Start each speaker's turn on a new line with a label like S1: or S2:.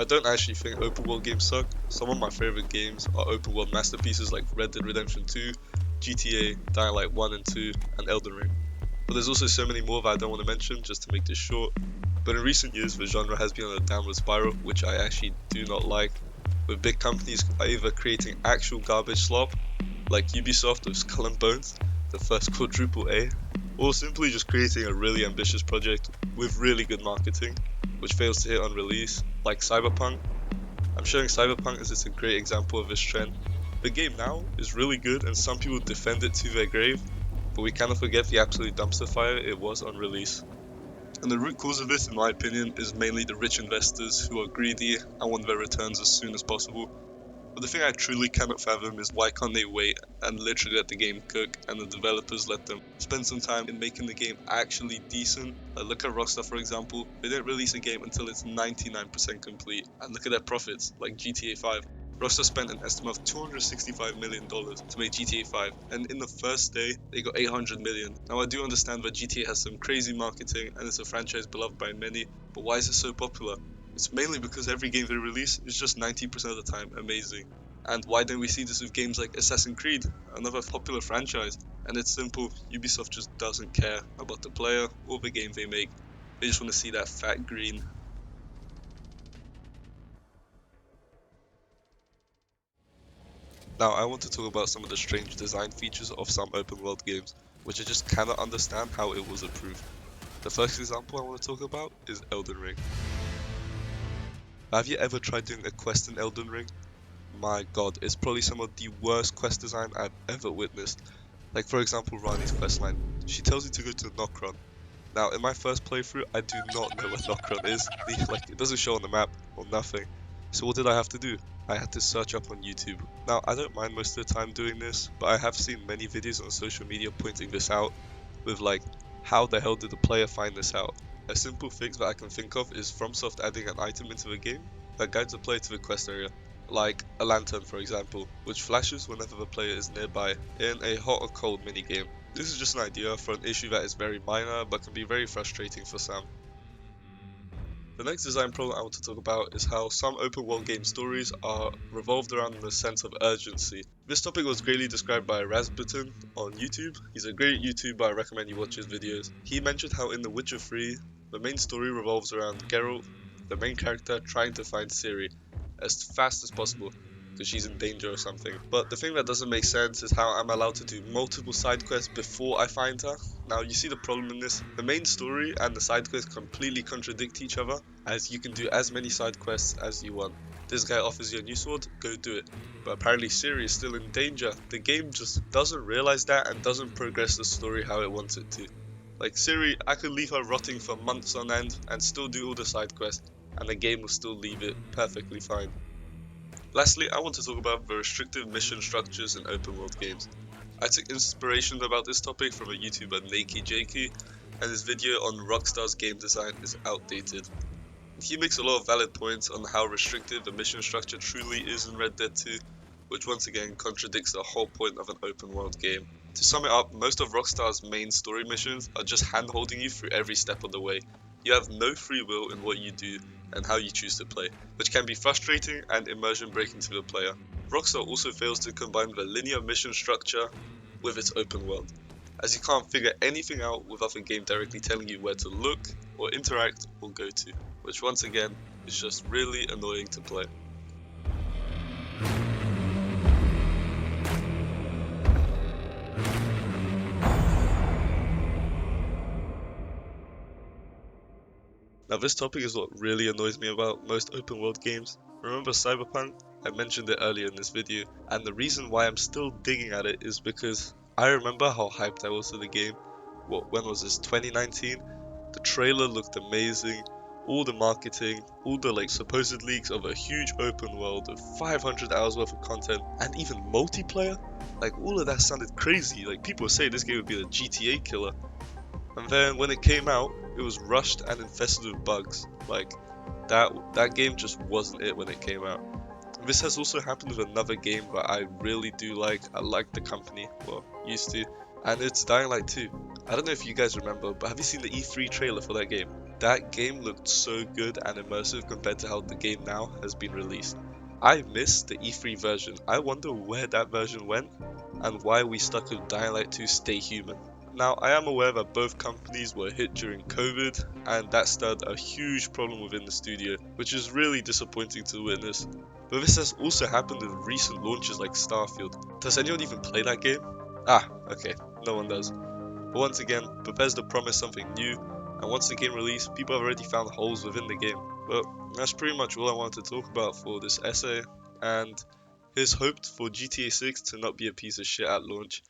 S1: I don't actually think open world games suck. Some of my favorite games are open world masterpieces like Red Dead Redemption 2, GTA, Dying Light 1 and 2, and Elden Ring. But there's also so many more that I don't want to mention just to make this short. But in recent years, the genre has been on a downward spiral, which I actually do not like, with big companies either creating actual garbage slop, like Ubisoft with Skull and Bones, the first quadruple A, or simply just creating a really ambitious project with really good marketing, which fails to hit on release, like Cyberpunk. I'm showing Cyberpunk as it's a great example of this trend. The game now is really good and some people defend it to their grave, but we cannot forget the absolute dumpster fire it was on release. And the root cause of this, in my opinion, is mainly the rich investors who are greedy and want their returns as soon as possible. But the thing I truly cannot fathom is why can't they wait and literally let the game cook and the developers let them spend some time in making the game actually decent. Like look at Rockstar for example, they didn't release a game until it's 99% complete, and look at their profits, like GTA 5. Rockstar spent an estimate of $265 million to make GTA 5, and in the first day, they got 800 million. Now I do understand that GTA has some crazy marketing and it's a franchise beloved by many, but why is it so popular? It's mainly because every game they release is just 90% of the time amazing. And why don't we see this with games like Assassin's Creed, another popular franchise? And it's simple, Ubisoft just doesn't care about the player or the game they make. They just want to see that fat green. Now I want to talk about some of the strange design features of some open world games, which I just cannot understand how it was approved. The first example I want to talk about is Elden Ring. Have you ever tried doing a quest in Elden Ring? My god, it's probably some of the worst quest design I've ever witnessed. Like for example Rani's questline, she tells you to go to Nokron. Now in my first playthrough I do not know where Nokron is, like it doesn't show on the map or nothing. So what did I have to do? I had to search up on YouTube. Now I don't mind most of the time doing this, but I have seen many videos on social media pointing this out with like, how the hell did the player find this out? A simple fix that I can think of is FromSoft adding an item into the game that guides the player to the quest area, like a lantern for example, which flashes whenever the player is nearby in a hot or cold minigame. This is just an idea for an issue that is very minor but can be very frustrating for some. The next design problem I want to talk about is how some open world game stories are revolved around the sense of urgency. This topic was greatly described by Rasputin on YouTube. He's a great YouTuber, I recommend you watch his videos. He mentioned how in The Witcher 3, the main story revolves around Geralt, the main character, trying to find Ciri as fast as possible because she's in danger or something. But the thing that doesn't make sense is how I'm allowed to do multiple side quests before I find her. Now you see the problem in this, the main story and the side quests completely contradict each other, as you can do as many side quests as you want. This guy offers you a new sword, go do it. But apparently Ciri is still in danger. The game just doesn't realize that and doesn't progress the story how it wants it to. Like Ciri, I could leave her rotting for months on end and still do all the side quests, and the game will still leave it perfectly fine. Lastly, I want to talk about the restrictive mission structures in open world games. I took inspiration about this topic from a YouTuber Nakey Jakey, and his video on Rockstar's game design is outdated. He makes a lot of valid points on how restrictive the mission structure truly is in Red Dead 2, which once again contradicts the whole point of an open world game. To sum it up, most of Rockstar's main story missions are just hand-holding you through every step of the way. You have no free will in what you do and how you choose to play, which can be frustrating and immersion breaking to the player. Rockstar also fails to combine the linear mission structure with its open world, as you can't figure anything out without the game directly telling you where to look, or interact, or go to, which once again is just really annoying to play. Now this topic is what really annoys me about most open world games. Remember Cyberpunk? I mentioned it earlier in this video, and the reason why I'm still digging at it is because I remember how hyped I was for the game. When was this, 2019? The trailer looked amazing, all the marketing, all the like supposed leaks of a huge open world of 500 hours worth of content, and even multiplayer. Like all of that sounded crazy, like people say this game would be the GTA killer. And then when it came out, it was rushed and infested with bugs. Like that game just wasn't it when it came out. This has also happened with another game that I really do like. I like the company, well, used to, and it's Dying Light 2. I don't know if you guys remember, but have you seen the E3 trailer for that game? That game looked so good and immersive compared to how the game now has been released. I missed the E3 version. I wonder where that version went and why we stuck with Dying Light 2 Stay Human. Now, I am aware that both companies were hit during COVID, and that stirred a huge problem within the studio, which is really disappointing to witness. But this has also happened with recent launches like Starfield. Does anyone even play that game? Ah, okay, no one does. But once again, Bethesda promised something new, and once the game released, people have already found holes within the game. But that's pretty much all I wanted to talk about for this essay, and here's hoped for GTA 6 to not be a piece of shit at launch.